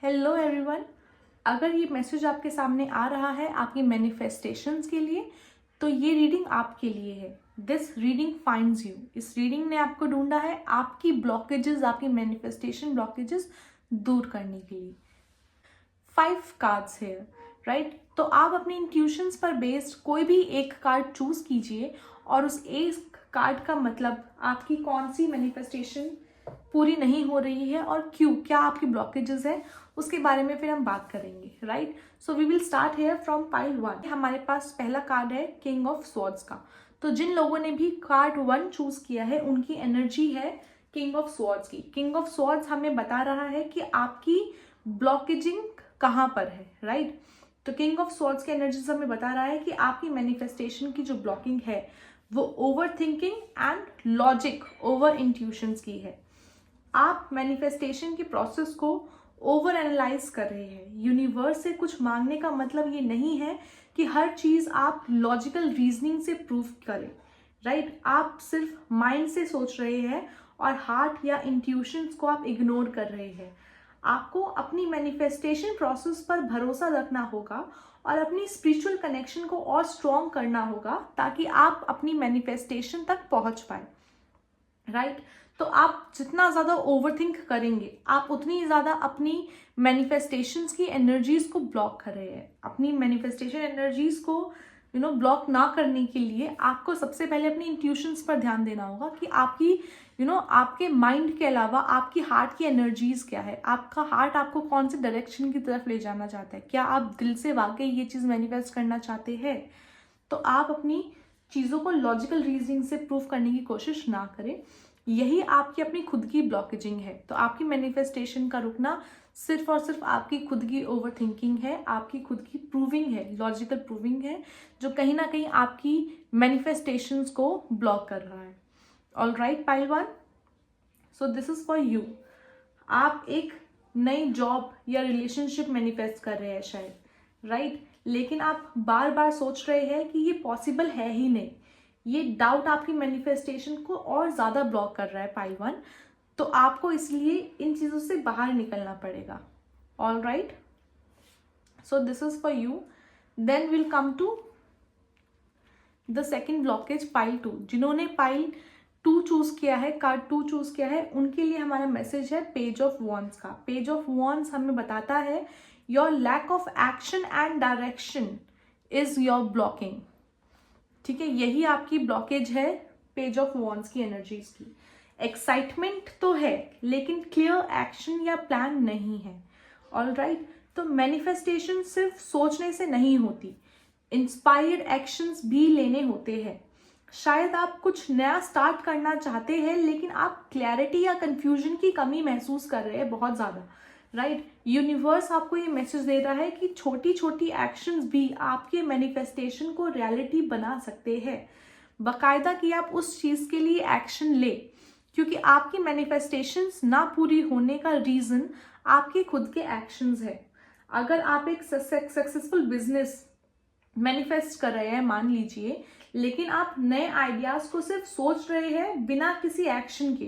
Hello everyone. अगर ये message आपके सामने आ रहा है आपकी मैनिफेस्टेशंस के लिए, तो ये रीडिंग आपके लिए है। This reading finds you. इस रीडिंग ने आपको ढूंढा है आपकी ब्लॉकेजेस, आपकी मैनिफेस्टेशन ब्लॉकेजेस दूर करने के लिए। 5 कार्ड्स है, राइट? तो आप अपनी इंट्यूशंस पर बेस्ड कोई भी एक कार्ड चूज कीजिए और उस एक कार्ड का मतलब आपकी कौन सी मैनिफेस्टेशन पूरी नहीं हो रही है और क्यों, क्या आपकी ब्लॉकेजेस है, उसके बारे में फिर हम बात करेंगे, right? So we will start here from pile 1। हमारे पास पहला कार्ड है किंग ऑफ स्वॉर्ड्स का। तो जिन लोगों ने भी कार्ड 1 चूज किया है उनकी एनर्जी है किंग ऑफ स्वॉर्ड्स की। किंग ऑफ स्वॉर्ड्स हमें बता रहा है कि आपकी ब्लॉकेजिंग कहाँ पर है, राइट? तो किंग ऑफ स्वॉर्ड्स की एनर्जीज हमें बता रहा है कि आपकी मैनिफेस्टेशन की जो ब्लॉकिंग है वो over thinking and logic over intuitions की है। आप मैनिफेस्टेशन के प्रोसेस को ओवर एनालाइज कर रहे हैं। यूनिवर्स से कुछ मांगने का मतलब ये नहीं है कि हर चीज आप लॉजिकल रीजनिंग से प्रूव करें, राइट? आप सिर्फ माइंड से सोच रहे हैं और हार्ट या इंट्यूशंस को आप इग्नोर कर रहे हैं। आपको अपनी मैनिफेस्टेशन प्रोसेस पर भरोसा रखना होगा और अपनी स्पिरिचुअल कनेक्शन को और स्ट्रॉन्ग करना होगा ताकि आप अपनी मैनिफेस्टेशन तक पहुंच पाए, राइट? तो आप जितना ज़्यादा ओवरथिंक करेंगे आप उतनी ज़्यादा अपनी मैनिफेस्टेशंस की एनर्जीज को ब्लॉक कर रहे हैं। अपनी मैनिफेस्टेशन एनर्जीज को ब्लॉक ना करने के लिए आपको सबसे पहले अपनी इंट्यूशंस पर ध्यान देना होगा कि आपकी आपके माइंड के अलावा आपकी हार्ट की एनर्जीज क्या है। आपका हार्ट आपको कौन से डायरेक्शन की तरफ ले जाना चाहता है। क्या आप दिल से वाकई ये चीज़ मैनिफेस्ट करना चाहते हैं? तो आप अपनी चीज़ों को लॉजिकल रीजनिंग से प्रूव करने की कोशिश ना करें। यही आपकी अपनी खुद की ब्लॉकेजिंग है। तो आपकी मैनिफेस्टेशन का रुकना सिर्फ और सिर्फ आपकी खुद की ओवर थिंकिंग है, आपकी खुद की प्रूविंग है, लॉजिकल प्रूविंग है, जो कहीं ना कहीं आपकी मैनिफेस्टेशंस को ब्लॉक कर रहा है। All right pile 1, so this is for you. आप एक नई जॉब या रिलेशनशिप मैनिफेस्ट कर रहे हैं शायद, राइट? लेकिन आप बार बार सोच रहे हैं कि ये पॉसिबल है ही नहीं। ये डाउट आपकी मैनिफेस्टेशन को और ज़्यादा ब्लॉक कर रहा है पाइल 1। तो आपको इसलिए इन चीज़ों से बाहर निकलना पड़ेगा। All right, so this is for you. Then will come to the second blockage pile 2। जिन्होंने पाइल 2 चूज किया है, कार्ड 2 चूज किया है, उनके लिए हमारा मैसेज है पेज ऑफ वॉन्ड्स का। पेज ऑफ वॉन्ड्स हमें बताता है your lack of action and direction is your blocking. ठीक है, यही आपकी ब्लॉकेज है पेज ऑफ वॉन्ड्स की एनर्जीज की। एक्साइटमेंट तो है लेकिन क्लियर एक्शन या प्लान नहीं है। ऑल राइट, तो मैनिफेस्टेशन सिर्फ सोचने से नहीं होती, इंस्पायर्ड एक्शंस भी लेने होते हैं। शायद आप कुछ नया स्टार्ट करना चाहते हैं लेकिन आप क्लैरिटी या कंफ्यूजन की कमी महसूस कर रहे हैं बहुत ज़्यादा, राइट? यूनिवर्स आपको ये मैसेज दे रहा है कि छोटी छोटी एक्शंस भी आपके मैनिफेस्टेशन को रियलिटी बना सकते हैं। बाकायदा कि आप उस चीज़ के लिए एक्शन ले, क्योंकि आपकी मैनिफेस्टेशंस ना पूरी होने का रीज़न आपके खुद के एक्शंस है। अगर आप एक सक्सेसफुल बिजनेस मैनिफेस्ट कर रहे हैं मान लीजिए, लेकिन आप नए आइडियाज को सिर्फ सोच रहे हैं बिना किसी एक्शन के,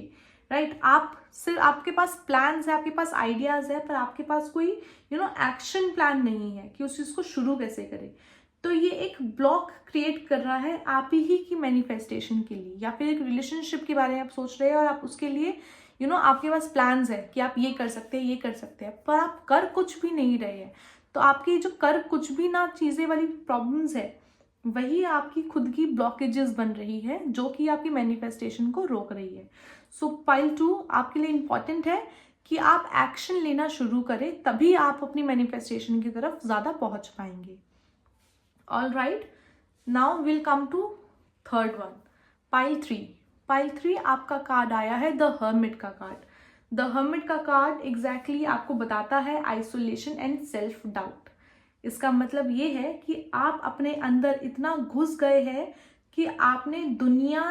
राइट? आप सिर्फ, आपके पास प्लान्स है, आपके पास आइडियाज है, पर आपके पास कोई एक्शन प्लान नहीं है कि उस चीज को शुरू कैसे करें। तो ये एक ब्लॉक क्रिएट कर रहा है आप ही की मैनिफेस्टेशन के लिए। या फिर एक रिलेशनशिप के बारे में आप सोच रहे हैं और आप उसके लिए आपके पास प्लान्स है कि आप ये कर सकते हैं, ये कर सकते हैं, पर आप कर कुछ भी नहीं रहे हैं। तो आपकी जो कर कुछ भी ना चीजें वाली प्रॉब्लम्स है, वही आपकी खुद की ब्लॉकेजेस बन रही है जो कि आपकी मैनिफेस्टेशन को रोक रही है। सो पाइल 2 आपके लिए इंपॉर्टेंट है कि आप एक्शन लेना शुरू करें, तभी आप अपनी मैनिफेस्टेशन की तरफ ज्यादा पहुंच पाएंगे। All right, now will come to third one, pile 3। Pile 3 आपका कार्ड आया है द हर्मिट का कार्ड। द हर्मिट का कार्ड एग्जैक्टली आपको बताता है आइसोलेशन एंड सेल्फ डाउट। इसका मतलब ये है कि आप अपने अंदर इतना घुस गए हैं कि आपने दुनिया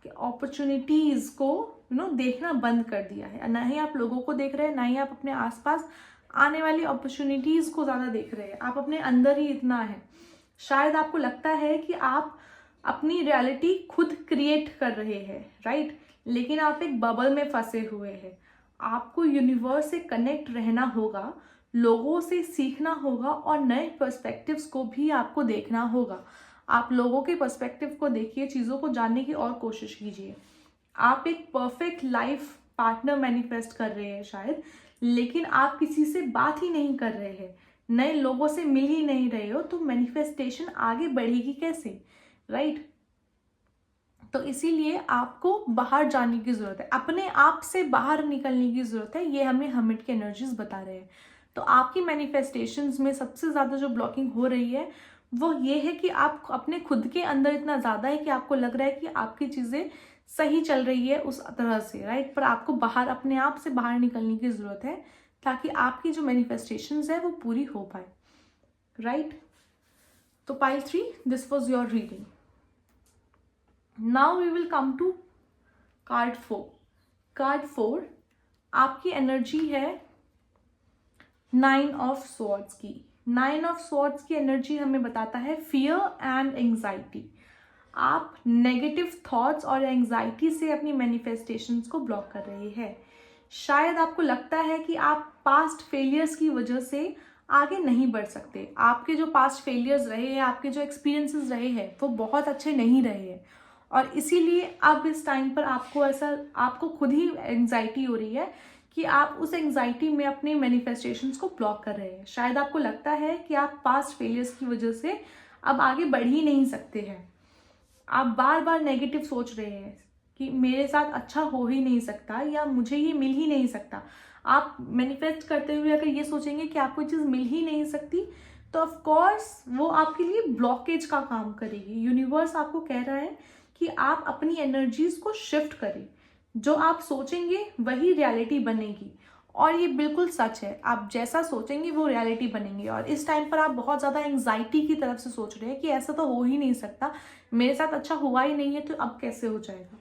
के अपॉर्चुनिटीज को देखना बंद कर दिया है। ना ही आप लोगों को देख रहे हैं, ना ही आप अपने आसपास आने वाली अपॉर्चुनिटीज को ज्यादा देख रहे हैं। आप अपने अंदर ही इतना है। शायद आपको लगता है कि आप अपनी रियलिटी खुद क्रिएट कर रहे हैं, राइट? लेकिन आप एक बबल में फंसे हुए हैं। आपको यूनिवर्स से कनेक्ट रहना होगा लोगों से सीखना होगा और नए पर्सपेक्टिव्स को भी आपको देखना होगा। आप लोगों के पर्सपेक्टिव को देखिए, चीज़ों को जानने की और कोशिश कीजिए। आप एक परफेक्ट लाइफ पार्टनर मैनिफेस्ट कर रहे हैं शायद, लेकिन आप किसी से बात ही नहीं कर रहे हैं, नए लोगों से मिल ही नहीं रहे हो, तो मैनिफेस्टेशन आगे बढ़ेगी कैसे, राइट? तो इसीलिए आपको बाहर जाने की ज़रूरत है, अपने आप से बाहर निकलने की ज़रूरत है। ये हमें हर्मिट के एनर्जीज बता रहे हैं। तो आपकी मैनिफेस्टेशंस में सबसे ज़्यादा जो ब्लॉकिंग हो रही है वो ये है कि आप अपने खुद के अंदर इतना ज़्यादा है कि आपको लग रहा है कि आपकी चीज़ें सही चल रही है उस तरह से, राइट? पर आपको बाहर, अपने आप से बाहर निकलने की ज़रूरत है ताकि आपकी जो मैनिफेस्टेशंस है वो पूरी हो पाए, राइट? तो pile 3, this was your reading. Now we will come to card 4। Card 4 आपकी एनर्जी है 9 ऑफ स्वॉर्ड्स की। 9 ऑफ स्वॉर्ड्स की एनर्जी हमें बताता है फियर एंड एंग्जाइटी। आप नेगेटिव थॉट्स और एंग्जाइटी से अपनी मैनिफेस्टेशंस को ब्लॉक कर रहे हैं। शायद आपको लगता है कि आप पास्ट फेलियर्स की वजह से आगे नहीं बढ़ सकते। आपके जो पास्ट फेलियर्स रहे हैं, आपके जो एक्सपीरियंसेस रहे हैं वो बहुत अच्छे नहीं रहे हैं, और इसीलिए अब इस टाइम पर आपको खुद ही एंग्जाइटी हो रही है कि आप उस एंग्जाइटी में अपने मैनिफेस्टेशंस को ब्लॉक कर रहे हैं। शायद आपको लगता है कि आप पास्ट फेलियर्स की वजह से अब आगे बढ़ ही नहीं सकते हैं। आप बार बार नेगेटिव सोच रहे हैं कि मेरे साथ अच्छा हो ही नहीं सकता या मुझे ये मिल ही नहीं सकता। आप मैनिफेस्ट करते हुए अगर ये सोचेंगे कि आपको चीज़ मिल ही नहीं सकती, तो ऑफ कोर्स वो आपके लिए ब्लॉकेज का काम करेगी। यूनिवर्स आपको कह रहा है कि आप अपनी एनर्जीज को शिफ्ट करें। जो आप सोचेंगे वही रियलिटी बनेगी, और ये बिल्कुल सच है। आप जैसा सोचेंगे वो रियलिटी बनेंगे। और इस टाइम पर आप बहुत ज़्यादा एंग्जाइटी की तरफ से सोच रहे हैं कि ऐसा तो हो ही नहीं सकता, मेरे साथ अच्छा हुआ ही नहीं है, तो अब कैसे हो जाएगा।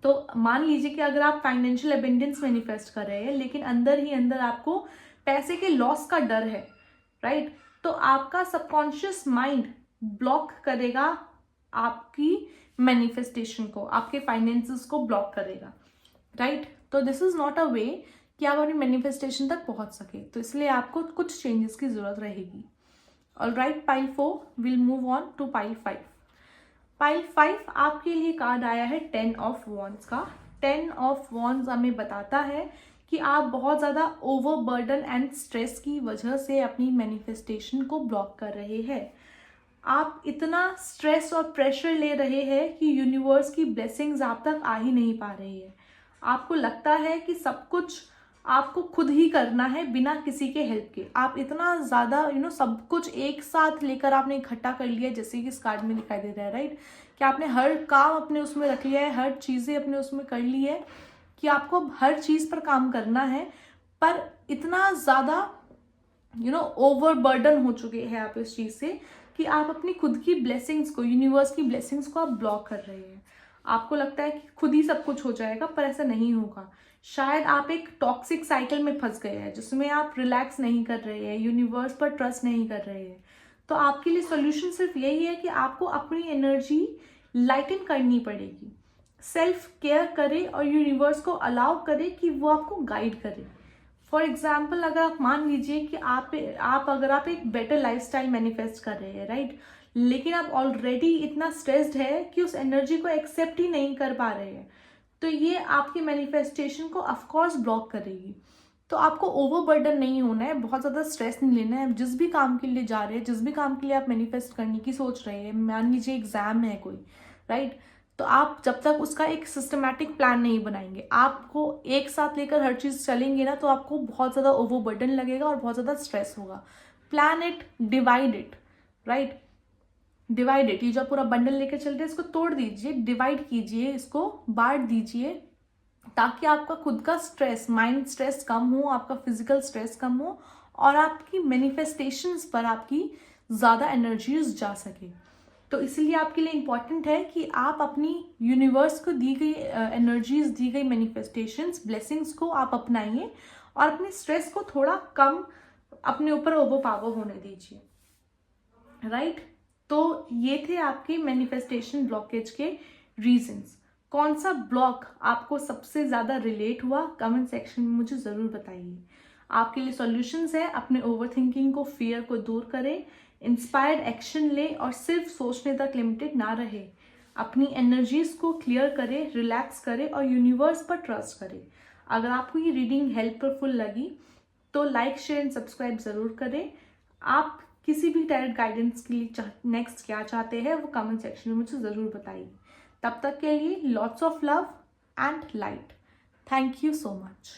तो मान लीजिए कि अगर आप फाइनेंशियल एबंडेंस मैनिफेस्ट कर रहे हैं, लेकिन अंदर ही अंदर आपको पैसे के लॉस का डर है, राइट? तो आपका सबकॉन्शियस माइंड ब्लॉक करेगा आपकी मैनिफेस्टेशन को, आपके फाइनेंसेस को ब्लॉक करेगा, राइट? तो दिस इज नॉट अ वे कि आप अपनी मैनिफेस्टेशन तक पहुंच सके। तो इसलिए आपको कुछ चेंजेस की जरूरत रहेगी। All right, pile 4 will move on to pile 5। Pile 5 आपके लिए कार्ड आया है 10 ऑफ वॉन्ड्स का। 10 ऑफ वॉन्ड्स हमें बताता है कि आप बहुत ज़्यादा ओवरबर्डन एंड स्ट्रेस की वजह से अपनी मैनिफेस्टेशन को ब्लॉक कर रहे हैं। आप इतना स्ट्रेस और प्रेशर ले रहे हैं कि यूनिवर्स की ब्लेसिंग्स आप तक आ ही नहीं पा रही है। आपको लगता है कि सब कुछ आपको खुद ही करना है बिना किसी के हेल्प के। आप इतना ज़्यादा सब कुछ एक साथ लेकर आपने इकट्ठा कर लिया, जैसे कि इस कार्ड में दिखाई दे रहा है, राइट? कि आपने हर काम अपने उसमें रख लिया है, हर चीज़ें अपने उसमें कर ली है कि आपको हर चीज़ पर काम करना है। पर इतना ज़्यादा ओवरबर्डन हो चुके हैं आप इस चीज़ से कि आप अपनी खुद की ब्लेसिंग्स को, यूनिवर्स की ब्लेसिंग्स को आप ब्लॉक कर रहे हैं। आपको लगता है कि खुद ही सब कुछ हो जाएगा, पर ऐसा नहीं होगा। शायद आप एक टॉक्सिक साइकिल में फंस गए हैं जिसमें आप रिलैक्स नहीं कर रहे हैं, यूनिवर्स पर ट्रस्ट नहीं कर रहे हैं। तो आपके लिए सॉल्यूशन सिर्फ यही है कि आपको अपनी एनर्जी लाइटन करनी पड़ेगी। सेल्फ केयर करें और यूनिवर्स को अलाउ करें कि वो आपको गाइड करे। फॉर एग्जाम्पल, अगर आप मान लीजिए कि अगर आप एक बेटर लाइफस्टाइल मैनिफेस्ट कर रहे हैं, राइट? लेकिन आप ऑलरेडी इतना स्ट्रेस्ड है कि उस एनर्जी को एक्सेप्ट ही नहीं कर पा रहे हैं, तो ये आपकी मैनिफेस्टेशन को ऑफकोर्स ब्लॉक करेगी। तो आपको ओवरबर्डन नहीं होना है, बहुत ज़्यादा स्ट्रेस नहीं लेना है। जिस भी काम के लिए जा रहे हैं, जिस भी काम के लिए आप मैनिफेस्ट करने की सोच रहे हैं, मान लीजिए एग्जाम है कोई, राइट? तो आप जब तक उसका एक सिस्टमैटिक प्लान नहीं बनाएंगे, आपको एक साथ लेकर हर चीज़ चलेंगे ना, तो आपको बहुत ज़्यादा ओवरबर्डन लगेगा और बहुत ज़्यादा स्ट्रेस होगा। Plan it, divide it, right? Divide it. ये जो पूरा बंडल लेकर चल रहे हैं, इसको तोड़ दीजिए, डिवाइड कीजिए, इसको बांट दीजिए, ताकि आपका खुद का स्ट्रेस, माइंड स्ट्रेस कम हो, आपका फिजिकल स्ट्रेस कम हो, और आपकी मैनिफेस्टेशंस पर आपकी ज़्यादा एनर्जीज जा सके। तो इसलिए आपके लिए इम्पॉर्टेंट है कि आप अपनी यूनिवर्स को दी गई एनर्जीज, दी गई मैनिफेस्टेशंस, ब्लेसिंग्स को आप अपनाइए और अपने स्ट्रेस को थोड़ा कम अपने ऊपर ओवरपावर होने दीजिए, राइट? तो ये थे आपके मैनिफेस्टेशन ब्लॉकेज के रीजंस। कौन सा ब्लॉक आपको सबसे ज़्यादा रिलेट हुआ, कमेंट सेक्शन में मुझे ज़रूर बताइए। आपके लिए सॉल्यूशंस है। अपने ओवर थिंकिंग को, फियर को दूर करें, इंस्पायर्ड एक्शन ले और सिर्फ सोचने तक लिमिटेड ना रहे। अपनी एनर्जीज को क्लियर करें, रिलैक्स करें और यूनिवर्स पर ट्रस्ट करें। अगर आपको ये रीडिंग हेल्पफुल लगी तो लाइक, शेयर एंड सब्सक्राइब ज़रूर करें। आप किसी भी टैरोट गाइडेंस के लिए नेक्स्ट क्या चाहते हैं वो कमेंट सेक्शन में मुझे ज़रूर बताइए। तब तक के लिए lots of love and light. Thank you so much.